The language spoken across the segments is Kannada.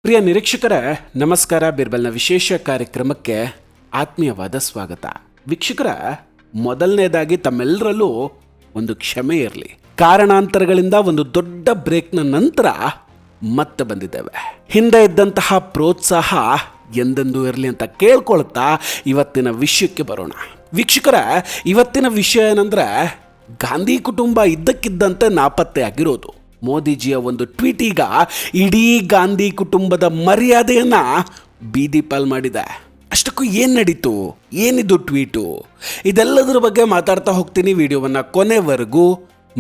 ಪ್ರಿಯ ನಿರೀಕ್ಷಕರೇ, ನಮಸ್ಕಾರ. ಬಿರ್ಬಲ್ನ ವಿಶೇಷ ಕಾರ್ಯಕ್ರಮಕ್ಕೆ ಆತ್ಮೀಯವಾದ ಸ್ವಾಗತ. ವೀಕ್ಷಕರ, ಮೊದಲನೇದಾಗಿ ತಮ್ಮೆಲ್ಲರಲ್ಲೂ ಒಂದು ಕ್ಷಮೆ ಇರಲಿ. ಕಾರಣಾಂತರಗಳಿಂದ ಒಂದು ದೊಡ್ಡ ಬ್ರೇಕ್ನ ನಂತರ ಮತ್ತೆ ಬಂದಿದ್ದೇವೆ. ಹಿಂದೆ ಇದ್ದಂತಹ ಪ್ರೋತ್ಸಾಹ ಎಂದೆಂದೂ ಇರಲಿ ಅಂತ ಕೇಳ್ಕೊಳ್ತಾ ಇವತ್ತಿನ ವಿಷಯಕ್ಕೆ ಬರೋಣ. ವೀಕ್ಷಕರ, ಇವತ್ತಿನ ವಿಷಯ ಏನಂದ್ರೆ ಗಾಂಧಿ ಕುಟುಂಬ ಇದ್ದಕ್ಕಿದ್ದಂತೆ ನಾಪತ್ತೆ ಆಗಿರೋದು. ಮೋದಿಜಿಯ ಒಂದು ಟ್ವೀಟ್ ಈಗ ಇಡೀ ಗಾಂಧಿ ಕುಟುಂಬದ ಮರ್ಯಾದೆಯನ್ನ ಬೀದಿ ಪಾಲ್ ಮಾಡಿದೆ. ಅಷ್ಟಕ್ಕೂ ಏನ್ ನಡೀತು, ಏನಿದು ಟ್ವೀಟು, ಇದೆಲ್ಲದರ ಬಗ್ಗೆ ಮಾತಾಡ್ತಾ ಹೋಗ್ತೀನಿ. ವಿಡಿಯೋವನ್ನ ಕೊನೆವರೆಗೂ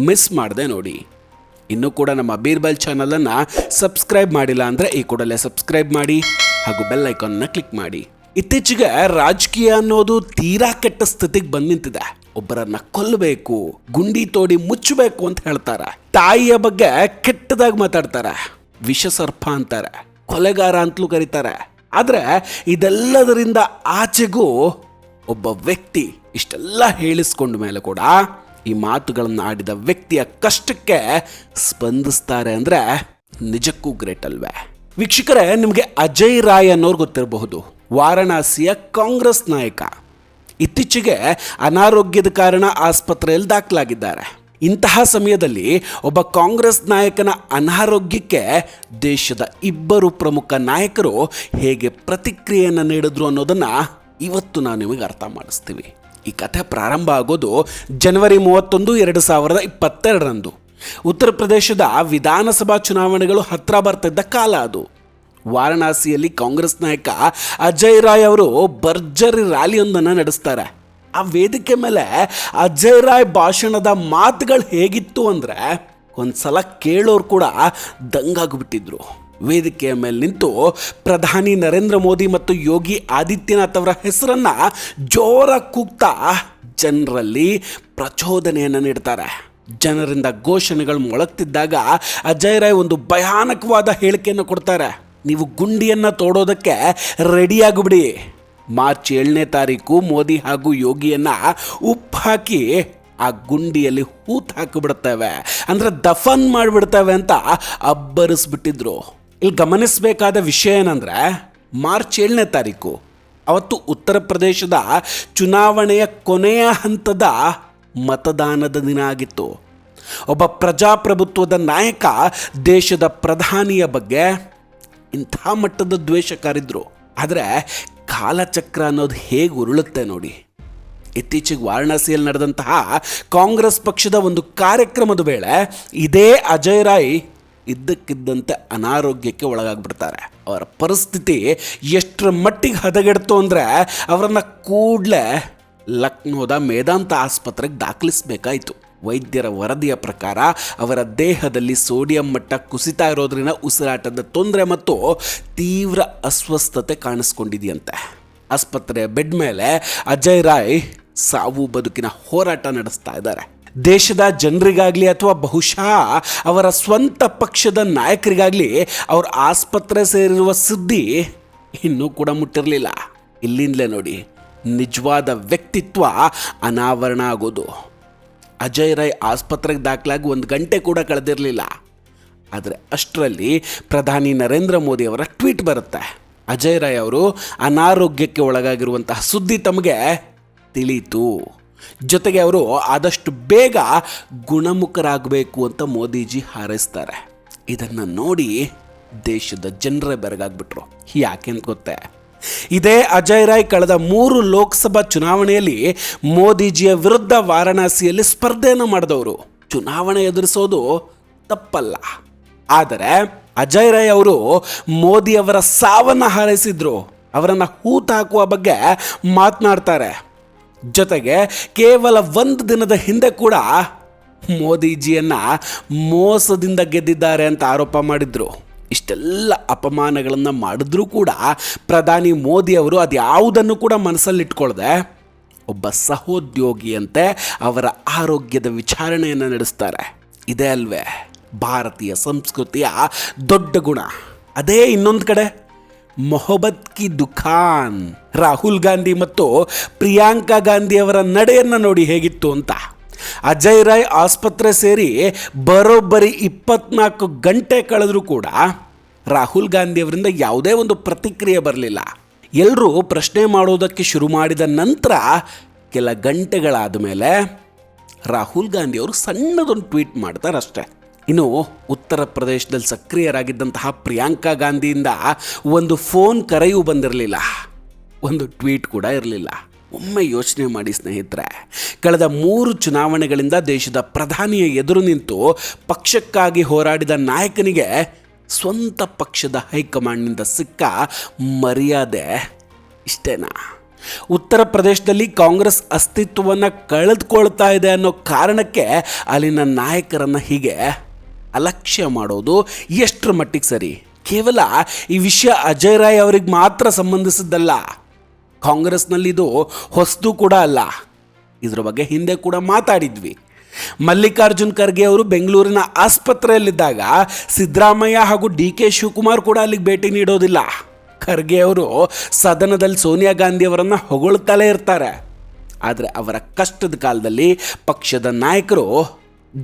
ಮಿಸ್ ಮಾಡದೆ ನೋಡಿ. ಇನ್ನೂ ಕೂಡ ನಮ್ಮ ಬೀರ್ಬಲ್ ಚಾನಲನ್ನು ಸಬ್ಸ್ಕ್ರೈಬ್ ಮಾಡಿಲ್ಲ ಅಂದರೆ ಈ ಕೂಡಲೇ ಸಬ್ಸ್ಕ್ರೈಬ್ ಮಾಡಿ ಹಾಗೂ ಬೆಲ್ ಐಕಾನ್ನ ಕ್ಲಿಕ್ ಮಾಡಿ. ಇತ್ತೀಚೆಗೆ ರಾಜಕೀಯ ಅನ್ನೋದು ತೀರಾ ಕೆಟ್ಟ ಸ್ಥಿತಿಗೆ ಬಂದು ನಿಂತಿದೆ. ಒಬ್ಬರನ್ನ ಕೊಲ್ಲಬೇಕು, ಗುಂಡಿ ತೋಡಿ ಮುಚ್ಚಬೇಕು ಅಂತ ಹೇಳ್ತಾರೆ. ತಾಯಿಯ ಬಗ್ಗೆ ಕೆಟ್ಟದಾಗಿ ಮಾತಾಡ್ತಾರೆ, ವಿಷಸರ್ಪ ಅಂತಾರೆ, ಕೊಲೆಗಾರ ಅಂತಲೂ ಕರೀತಾರೆ. ಆದ್ರೆ ಇದೆಲ್ಲದರಿಂದ ಆಚೆಗೂ ಒಬ್ಬ ವ್ಯಕ್ತಿ ಇಷ್ಟೆಲ್ಲ ಹೇಳಿಸ್ಕೊಂಡ ಮೇಲೆ ಕೂಡ ಈ ಮಾತುಗಳನ್ನು ಆಡಿದ ವ್ಯಕ್ತಿಯ ಕಷ್ಟಕ್ಕೆ ಸ್ಪಂದಿಸ್ತಾರೆ ಅಂದ್ರೆ ನಿಜಕ್ಕೂ ಗ್ರೇಟ್ ಅಲ್ವೇ? ವೀಕ್ಷಕರೇ, ನಿಮಗೆ ಅಜಯ್ ರಾಯ್ ಅನ್ನೋರು ಗೊತ್ತಿರಬಹುದು. ವಾರಣಾಸಿಯ ಕಾಂಗ್ರೆಸ್ ನಾಯಕ. ಇತ್ತೀಚೆಗೆ ಅನಾರೋಗ್ಯದ ಕಾರಣ ಆಸ್ಪತ್ರೆಯಲ್ಲಿ ದಾಖಲಾಗಿದ್ದಾರೆ. ಇಂತಹ ಸಮಯದಲ್ಲಿ ಒಬ್ಬ ಕಾಂಗ್ರೆಸ್ ನಾಯಕನ ಅನಾರೋಗ್ಯಕ್ಕೆ ದೇಶದ ಇಬ್ಬರು ಪ್ರಮುಖ ನಾಯಕರು ಹೇಗೆ ಪ್ರತಿಕ್ರಿಯೆಯನ್ನು ನೀಡಿದ್ರು ಅನ್ನೋದನ್ನ ಇವತ್ತು ನಾವು ನಿಮಗೆ ಅರ್ಥ ಮಾಡಿಸ್ತೀವಿ. ಈ ಕಥೆ ಪ್ರಾರಂಭ ಆಗೋದು ಜನವರಿ 31, 2022ರಂದು. ಉತ್ತರ ಪ್ರದೇಶದ ವಿಧಾನಸಭಾ ಚುನಾವಣೆಗಳು ಹತ್ರ ಬರ್ತಿದ್ದ ಕಾಲ ಅದು. ವಾರಣಾಸಿಯಲ್ಲಿ ಕಾಂಗ್ರೆಸ್ ನಾಯಕ ಅಜಯ್ ರಾಯ್ ಅವರು ಭರ್ಜರಿ ರ್ಯಾಲಿಯೊಂದನ್ನು ನಡೆಸ್ತಾರೆ. ಆ ವೇದಿಕೆ ಮೇಲೆ ಅಜಯ್ ರಾಯ್ ಭಾಷಣದ ಮಾತುಗಳು ಹೇಗಿತ್ತು ಅಂದರೆ ಒಂದ್ಸಲ ಕೇಳೋರು ಕೂಡ ದಂಗಾಗ್ಬಿಟ್ಟಿದ್ರು. ವೇದಿಕೆಯ ಮೇಲೆ ನಿಂತು ಪ್ರಧಾನಿ ನರೇಂದ್ರ ಮೋದಿ ಮತ್ತು ಯೋಗಿ ಆದಿತ್ಯನಾಥ್ ಅವರ ಹೆಸರನ್ನ ಜೋರಾಗಿ ಕೂಗ್ತಾ ಜನರಲ್ಲಿ ಪ್ರಚೋದನೆಯನ್ನು ನೀಡ್ತಾರೆ. ಜನರಿಂದ ಘೋಷಣೆಗಳು ಮೊಳಗ್ತಿದ್ದಾಗ ಅಜಯ್ ರಾಯ್ ಒಂದು ಭಯಾನಕವಾದ ಹೇಳಿಕೆಯನ್ನು ಕೊಡ್ತಾರೆ. ನೀವು ಗುಂಡಿಯನ್ನು ತೋಡೋದಕ್ಕೆ ರೆಡಿಯಾಗಿಬಿಡಿ. ಮಾರ್ಚ್ 7ನೇ ತಾರೀಕು ಮೋದಿ ಹಾಗೂ ಯೋಗಿಯನ್ನ ಉಪ್ಪು ಹಾಕಿ ಆ ಗುಂಡಿಯಲ್ಲಿ ಹೂತು ಹಾಕಿಬಿಡ್ತೇವೆ, ಅಂದ್ರೆ ದಫನ್ ಮಾಡಿಬಿಡ್ತೇವೆ ಅಂತ ಅಬ್ಬರಿಸ್ಬಿಟ್ಟಿದ್ರು. ಇಲ್ಲಿ ಗಮನಿಸಬೇಕಾದ ವಿಷಯ ಏನಂದ್ರೆ ಮಾರ್ಚ್ 7ನೇ ತಾರೀಕು ಅವತ್ತು ಉತ್ತರ ಪ್ರದೇಶದ ಚುನಾವಣೆಯ ಕೊನೆಯ ಹಂತದ ಮತದಾನದ ದಿನ ಆಗಿತ್ತು. ಒಬ್ಬ ಪ್ರಜಾಪ್ರಭುತ್ವದ ನಾಯಕ ದೇಶದ ಪ್ರಧಾನಿಯ ಬಗ್ಗೆ ಇಂಥ ಮಟ್ಟದ ದ್ವೇಷ ಕಾರಿದ್ರು. ಆದರೆ ಕಾಲಚಕ್ರ ಅನ್ನೋದು ಹೇಗೆ ಉರುಳುತ್ತೆ ನೋಡಿ. ಇತ್ತೀಚೆಗೆ ವಾರಣಾಸಿಯಲ್ಲಿ ನಡೆದಂತಹ ಕಾಂಗ್ರೆಸ್ ಪಕ್ಷದ ಒಂದು ಕಾರ್ಯಕ್ರಮದ ವೇಳೆ ಇದೇ ಅಜಯ್ ರಾಯ್ ಇದ್ದಕ್ಕಿದ್ದಂತೆ ಅನಾರೋಗ್ಯಕ್ಕೆ ಒಳಗಾಗ್ಬಿಡ್ತಾರೆ. ಅವರ ಪರಿಸ್ಥಿತಿ ಎಷ್ಟರ ಮಟ್ಟಿಗೆ ಹದಗೆಡ್ತು ಅಂದರೆ ಅವರನ್ನು ಕೂಡಲೇ ಲಕ್ನೋದ ಮೇದಾಂತ ಆಸ್ಪತ್ರೆಗೆ ದಾಖಲಿಸಬೇಕಾಯಿತು. ವೈದ್ಯರ ವರದಿಯ ಪ್ರಕಾರ ಅವರ ದೇಹದಲ್ಲಿ ಸೋಡಿಯಂ ಮಟ್ಟ ಕುಸಿತಾ ಇರೋದ್ರಿಂದ ಉಸಿರಾಟದ ತೊಂದರೆ ಮತ್ತು ತೀವ್ರ ಅಸ್ವಸ್ಥತೆ ಕಾಣಿಸ್ಕೊಂಡಿದೆಯಂತೆ. ಆಸ್ಪತ್ರೆಯ ಬೆಡ್ ಮೇಲೆ ಅಜಯ್ ರಾಯ್ ಸಾವು ಬದುಕಿನ ಹೋರಾಟ ನಡೆಸ್ತಾ ಇದ್ದಾರೆ. ದೇಶದ ಜನರಿಗಾಗಲಿ ಅಥವಾ ಬಹುಶಃ ಅವರ ಸ್ವಂತ ಪಕ್ಷದ ನಾಯಕರಿಗಾಗಲಿ ಅವ್ರ ಆಸ್ಪತ್ರೆ ಸೇರಿರುವ ಸುದ್ದಿ ಇನ್ನೂ ಕೂಡ ಮುಟ್ಟಿರಲಿಲ್ಲ. ಇಲ್ಲಿಂದಲೇ ನೋಡಿ ನಿಜವಾದ ವ್ಯಕ್ತಿತ್ವ ಅನಾವರಣ ಆಗೋದು. ಅಜಯ್ ರಾಯ್ ಆಸ್ಪತ್ರೆಗೆ ದಾಖಲಾಗಿ 1 ಗಂಟೆ ಕೂಡ ಕಳೆದಿರಲಿಲ್ಲ. ಆದರೆ ಅಷ್ಟರಲ್ಲಿ ಪ್ರಧಾನಿ ನರೇಂದ್ರ ಮೋದಿ ಅವರ ಟ್ವೀಟ್ ಬರುತ್ತೆ. ಅಜಯ್ ರಾಯ್ ಅವರು ಅನಾರೋಗ್ಯಕ್ಕೆ ಒಳಗಾಗಿರುವಂತಹ ಸುದ್ದಿ ತಮಗೆ ತಿಳಿಯಿತು, ಜೊತೆಗೆ ಅವರು ಆದಷ್ಟು ಬೇಗ ಗುಣಮುಖರಾಗಬೇಕು ಅಂತ ಮೋದಿಜಿ ಹಾರೈಸ್ತಾರೆ. ಇದನ್ನು ನೋಡಿ ದೇಶದ ಜನರೇ ಬೆರಗಾಗ್ಬಿಟ್ರು. ಯಾಕೆಂತ ಗೊತ್ತೇ? ಇದೇ ಅಜಯ್ ರಾಯ್ ಕಳೆದ 3 ಲೋಕಸಭಾ ಚುನಾವಣೆಯಲ್ಲಿ ಮೋದಿಜಿಯ ವಿರುದ್ಧ ವಾರಣಾಸಿಯಲ್ಲಿ ಸ್ಪರ್ಧೆಯನ್ನು ಮಾಡಿದವರು. ಚುನಾವಣೆ ಎದುರಿಸೋದು ತಪ್ಪಲ್ಲ, ಆದರೆ ಅಜಯ್ ರಾಯ್ ಅವರು ಮೋದಿ ಅವರ ಸಾವನ್ನು ಹಾರೈಸಿದ್ರು. ಅವರನ್ನು ಹೂತು ಹಾಕುವ ಬಗ್ಗೆ ಮಾತನಾಡ್ತಾರೆ. ಜೊತೆಗೆ ಕೇವಲ 1 ದಿನದ ಹಿಂದೆ ಕೂಡ ಮೋದಿಜಿಯನ್ನ ಮೋಸದಿಂದ ಗೆದ್ದಿದ್ದಾರೆ ಅಂತ ಆರೋಪ ಮಾಡಿದ್ರು. ಇಷ್ಟೆಲ್ಲ ಅಪಮಾನಗಳನ್ನು ಮಾಡಿದ್ರೂ ಕೂಡ ಪ್ರಧಾನಿ ಮೋದಿ ಅವರು ಅದ್ಯಾವುದನ್ನು ಕೂಡ ಮನಸ್ಸಲ್ಲಿಟ್ಕೊಳ್ಳದೆ ಒಬ್ಬ ಸಹೋದ್ಯೋಗಿಯಂತೆ ಅವರ ಆರೋಗ್ಯದ ವಿಚಾರಣೆಯನ್ನು ನಡೆಸ್ತಾರೆ. ಇದೇ ಅಲ್ವೇ ಭಾರತೀಯ ಸಂಸ್ಕೃತಿಯ ದೊಡ್ಡ ಗುಣ. ಅದೇ ಇನ್ನೊಂದು ಕಡೆ ಮೊಹಬ್ಬತ್ ಕಿ ದುಖಾನ್. ರಾಹುಲ್ ಗಾಂಧಿ ಮತ್ತು ಪ್ರಿಯಾಂಕಾ ಗಾಂಧಿ ಅವರ ನಡೆಯನ್ನು ನೋಡಿ ಹೇಗಿತ್ತು ಅಂತ. ಅಜಯ್ ರಾಯ್ ಆಸ್ಪತ್ರೆ ಸೇರಿ ಬರೋಬ್ಬರಿ 24 ಗಂಟೆ ಕಳೆದರೂ ಕೂಡ ರಾಹುಲ್ ಗಾಂಧಿ ಅವರಿಂದ ಯಾವುದೇ ಒಂದು ಪ್ರತಿಕ್ರಿಯೆ ಬರಲಿಲ್ಲ. ಎಲ್ಲರೂ ಪ್ರಶ್ನೆ ಮಾಡೋದಕ್ಕೆ ಶುರು ಮಾಡಿದ ನಂತರ ಕೆಲ ಗಂಟೆಗಳಾದ ಮೇಲೆ ರಾಹುಲ್ ಗಾಂಧಿ ಅವರು ಸಣ್ಣದೊಂದು ಟ್ವೀಟ್ ಮಾಡ್ತಾರಷ್ಟೆ. ಇನ್ನು ಉತ್ತರ ಪ್ರದೇಶದಲ್ಲಿ ಸಕ್ರಿಯರಾಗಿದ್ದಂತಹ ಪ್ರಿಯಾಂಕಾ ಗಾಂಧಿಯಿಂದ ಒಂದು ಫೋನ್ ಕರೆಯೂ ಬಂದಿರಲಿಲ್ಲ, ಒಂದು ಟ್ವೀಟ್ ಕೂಡ ಇರಲಿಲ್ಲ. ಒಮ್ಮೆ ಯೋಚನೆ ಮಾಡಿ ಸ್ನೇಹಿತರೆ, ಕಳೆದ 3 ಚುನಾವಣೆಗಳಿಂದ ದೇಶದ ಪ್ರಧಾನಿಯ ಎದುರು ನಿಂತು ಪಕ್ಷಕ್ಕಾಗಿ ಹೋರಾಡಿದ ನಾಯಕನಿಗೆ ಸ್ವಂತ ಪಕ್ಷದ ಹೈಕಮಾಂಡ್ನಿಂದ ಸಿಕ್ಕ ಮರ್ಯಾದೆ ಇಷ್ಟೇನಾ? ಉತ್ತರ ಪ್ರದೇಶದಲ್ಲಿ ಕಾಂಗ್ರೆಸ್ ಅಸ್ತಿತ್ವವನ್ನು ಕಳೆದುಕೊಳ್ತಾ ಇದೆ ಅನ್ನೋ ಕಾರಣಕ್ಕೆ ಅಲ್ಲಿನ ನಾಯಕರನ್ನು ಹೀಗೆ ಅಲಕ್ಷ್ಯ ಮಾಡೋದು ಎಷ್ಟರ ಮಟ್ಟಿಗೆ ಸರಿ? ಕೇವಲ ಈ ವಿಷಯ ಅಜಯ್ ರಾಯ್ ಅವರಿಗೆ ಮಾತ್ರ ಸಂಬಂಧಿಸಿದ್ದಲ್ಲ, ಕಾಂಗ್ರೆಸ್ನಲ್ಲಿದು ಹೊಸದು ಕೂಡ ಅಲ್ಲ. ಇದರ ಬಗ್ಗೆ ಹಿಂದೆ ಕೂಡ ಮಾತಾಡಿದ್ವಿ. ಮಲ್ಲಿಕಾರ್ಜುನ್ ಖರ್ಗೆ ಅವರು ಬೆಂಗಳೂರಿನ ಆಸ್ಪತ್ರೆಯಲ್ಲಿದ್ದಾಗ ಸಿದ್ದರಾಮಯ್ಯ ಹಾಗೂ DK ಶಿವಕುಮಾರ್ ಕೂಡ ಅಲ್ಲಿಗೆ ಭೇಟಿ ನೀಡೋದಿಲ್ಲ. ಖರ್ಗೆ ಅವರು ಸದನದಲ್ಲಿ ಸೋನಿಯಾ ಗಾಂಧಿ ಅವರನ್ನು ಹೊಗಳ್ತಲೇ ಇರ್ತಾರೆ. ಆದರೆ ಅವರ ಕಷ್ಟದ ಕಾಲದಲ್ಲಿ ಪಕ್ಷದ ನಾಯಕರು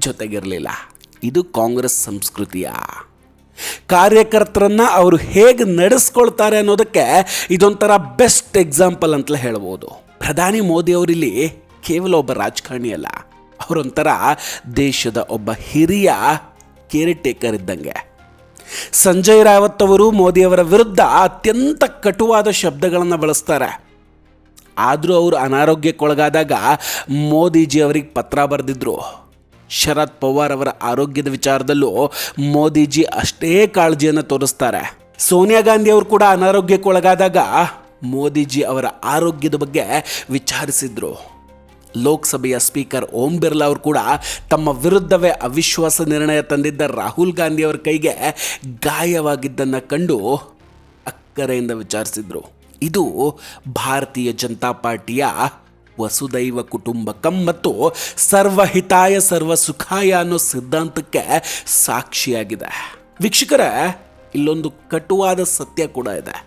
ಜೊತೆಗಿರಲಿಲ್ಲ. ಇದು ಕಾಂಗ್ರೆಸ್ ಸಂಸ್ಕೃತಿಯ ಕಾರ್ಯಕರ್ತರನ್ನು ಅವರು ಹೇಗೆ ನಡೆಸ್ಕೊಳ್ತಾರೆ ಅನ್ನೋದಕ್ಕೆ ಇದೊಂಥರ ಬೆಸ್ಟ್ ಎಕ್ಸಾಂಪಲ್ ಅಂತಲೇ ಹೇಳ್ಬೋದು. ಪ್ರಧಾನಿ ಮೋದಿ ಅವರಿಲ್ಲಿ ಕೇವಲ ಒಬ್ಬ ರಾಜಕಾರಣಿ ಅಲ್ಲ, ಅವರೊಂಥರ ದೇಶದ ಒಬ್ಬ ಹಿರಿಯ ಕೇರ್ ಟೇಕರ್ ಇದ್ದಂಗೆ. ಸಂಜಯ್ ರಾವತ್ ಅವರು ಮೋದಿಯವರ ವಿರುದ್ಧ ಅತ್ಯಂತ ಕಟುವಾದ ಶಬ್ದಗಳನ್ನು ಬಳಸ್ತಾರೆ. ಆದರೂ ಅವರು ಅನಾರೋಗ್ಯಕ್ಕೊಳಗಾದಾಗ ಮೋದಿಜಿ ಅವರಿಗೆ ಪತ್ರ ಬರೆದಿದ್ರು. ಶರದ್ ಪವಾರ್ ಅವರ ಆರೋಗ್ಯದ ವಿಚಾರದಲ್ಲೂ ಮೋದಿಜಿ ಅಷ್ಟೇ ಕಾಳಜಿಯನ್ನು ತೋರಿಸ್ತಾರೆ. ಸೋನಿಯಾ ಗಾಂಧಿ ಅವರು ಕೂಡ ಅನಾರೋಗ್ಯಕ್ಕೊಳಗಾದಾಗ ಮೋದಿಜಿ ಅವರ ಆರೋಗ್ಯದ ಬಗ್ಗೆ ವಿಚಾರಿಸಿದ್ರು. ಲೋಕಸಭೆಯ ಸ್ಪೀಕರ್ ಓಂ ಬಿರ್ಲಾ ಅವರು ಕೂಡ ತಮ್ಮ ವಿರುದ್ಧವೇ ಅವಿಶ್ವಾಸ ನಿರ್ಣಯ ತಂದಿದ್ದ ರಾಹುಲ್ ಗಾಂಧಿ ಅವರ ಕೈಗೆ ಗಾಯವಾಗಿದ್ದನ್ನು ಕಂಡು ಅಕ್ಕರೆಯಿಂದ ವಿಚಾರಿಸಿದ್ರು. ಇದು ಭಾರತೀಯ ಜನತಾ ಪಾರ್ಟಿಯ ವಸುದೈವ ಕುಟುಂಬಕಂ ಮತ್ತು ಸರ್ವಹಿತಾಯ ಸರ್ವ ಸುಖಾಯ ಅನ್ನೋ ಸಿದ್ಧಾಂತಕ್ಕೆ ಸಾಕ್ಷಿಯಾಗಿದೆ. ವೀಕ್ಷಕರೇ, ಇಲ್ಲೊಂದು ಕಟುವಾದ ಸತ್ಯ ಕೂಡ ಇದೆ.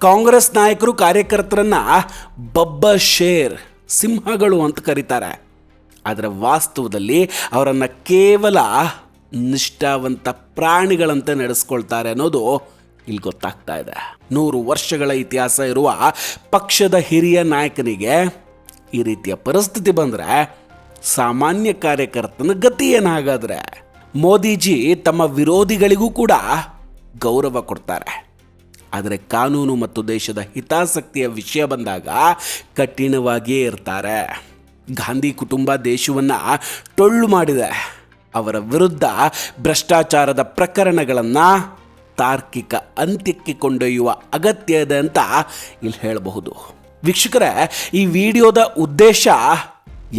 ಕಾಂಗ್ರೆಸ್ ನಾಯಕರು ಕಾರ್ಯಕರ್ತರನ್ನ ಬಬ್ಬರ್ ಶೇರ್, ಸಿಂಹಗಳು ಅಂತ ಕರೀತಾರೆ. ಆದರೆ ವಾಸ್ತವದಲ್ಲಿ ಅವರನ್ನು ಕೇವಲ ನಿಷ್ಠಾವಂತ ಪ್ರಾಣಿಗಳಂತೆ ನಡೆಸ್ಕೊಳ್ತಾರೆ ಅನ್ನೋದು ಇಲ್ಲಿ ಗೊತ್ತಾಗ್ತಾ ಇದೆ. 100 ವರ್ಷಗಳ ಇತಿಹಾಸ ಇರುವ ಪಕ್ಷದ ಹಿರಿಯ ನಾಯಕನಿಗೆ ಈ ರೀತಿಯ ಪರಿಸ್ಥಿತಿ ಬಂದರೆ ಸಾಮಾನ್ಯ ಕಾರ್ಯಕರ್ತನ ಗತಿ ಏನಾಗಾದ್ರೆ? ಮೋದಿಜಿ ತಮ್ಮ ವಿರೋಧಿಗಳಿಗೂ ಕೂಡ ಗೌರವ ಕೊಡ್ತಾರೆ. ಆದರೆ ಕಾನೂನು ಮತ್ತು ದೇಶದ ಹಿತಾಸಕ್ತಿಯ ವಿಷಯ ಬಂದಾಗ ಕಠಿಣವಾಗಿಯೇ ಇರ್ತಾರೆ. ಗಾಂಧಿ ಕುಟುಂಬ ದೇಶವನ್ನು ಟೊಳ್ಳು ಮಾಡಿದೆ. ಅವರ ವಿರುದ್ಧ ಭ್ರಷ್ಟಾಚಾರದ ಪ್ರಕರಣಗಳನ್ನು ತಾರ್ಕಿಕ ಅಂತ್ಯಕ್ಕೆ ಕೊಂಡೊಯ್ಯುವ ಅಗತ್ಯ ಇದೆ ಅಂತ ಇಲ್ಲಿ ಹೇಳಬಹುದು. ವೀಕ್ಷಕರೇ, ಈ ವಿಡಿಯೋದ ಉದ್ದೇಶ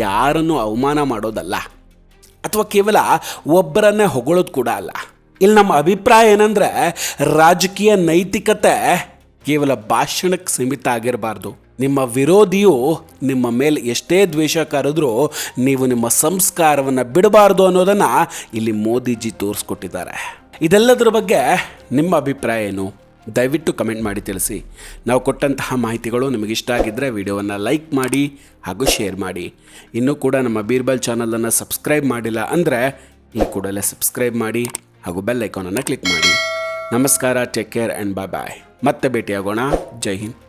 ಯಾರನ್ನು ಅವಮಾನ ಮಾಡೋದಲ್ಲ ಅಥವಾ ಕೇವಲ ಒಬ್ಬರನ್ನೇ ಹೊಗಳೋದು ಕೂಡ ಅಲ್ಲ. ಇಲ್ಲಿ ನಮ್ಮ ಅಭಿಪ್ರಾಯ ಏನಂದರೆ, ರಾಜಕೀಯ ನೈತಿಕತೆ ಕೇವಲ ಭಾಷಣಕ್ಕೆ ಸೀಮಿತ ಆಗಿರಬಾರ್ದು. ನಿಮ್ಮ ವಿರೋಧಿಯು ನಿಮ್ಮ ಮೇಲೆ ಎಷ್ಟೇ ದ್ವೇಷ ಕರೆದ್ರೂ ನೀವು ನಿಮ್ಮ ಸಂಸ್ಕಾರವನ್ನು ಬಿಡಬಾರ್ದು ಅನ್ನೋದನ್ನು ಇಲ್ಲಿ ಮೋದಿಜಿ ತೋರಿಸ್ಕೊಟ್ಟಿದ್ದಾರೆ. ಇದೆಲ್ಲದರ ಬಗ್ಗೆ ನಿಮ್ಮ ಅಭಿಪ್ರಾಯ ಏನು? ದಯವಿಟ್ಟು ಕಮೆಂಟ್ ಮಾಡಿ ತಿಳಿಸಿ. ನಾವು ಕೊಟ್ಟಂತಹ ಮಾಹಿತಿಗಳು ನಿಮಗಿಷ್ಟ ಆಗಿದ್ದರೆ ವಿಡಿಯೋವನ್ನು ಲೈಕ್ ಮಾಡಿ ಹಾಗೂ ಶೇರ್ ಮಾಡಿ. ಇನ್ನೂ ಕೂಡ ನಮ್ಮ ಬೀರ್ಬಲ್ ಚಾನಲನ್ನು ಸಬ್ಸ್ಕ್ರೈಬ್ ಮಾಡಿಲ್ಲ ಅಂದರೆ ಈ ಕೂಡಲೇ ಸಬ್ಸ್ಕ್ರೈಬ್ ಮಾಡಿ ಹಾಗೂ ಬೆಲ್ ಐಕಾನನ್ನು ಕ್ಲಿಕ್ ಮಾಡಿ. ನಮಸ್ಕಾರ, ಟೇಕ್ ಕೇರ್ ಆ್ಯಂಡ್ ಬಾಯ್ ಬಾಯ್. ಮತ್ತೆ ಭೇಟಿಯಾಗೋಣ. ಜೈ ಹಿಂದ್.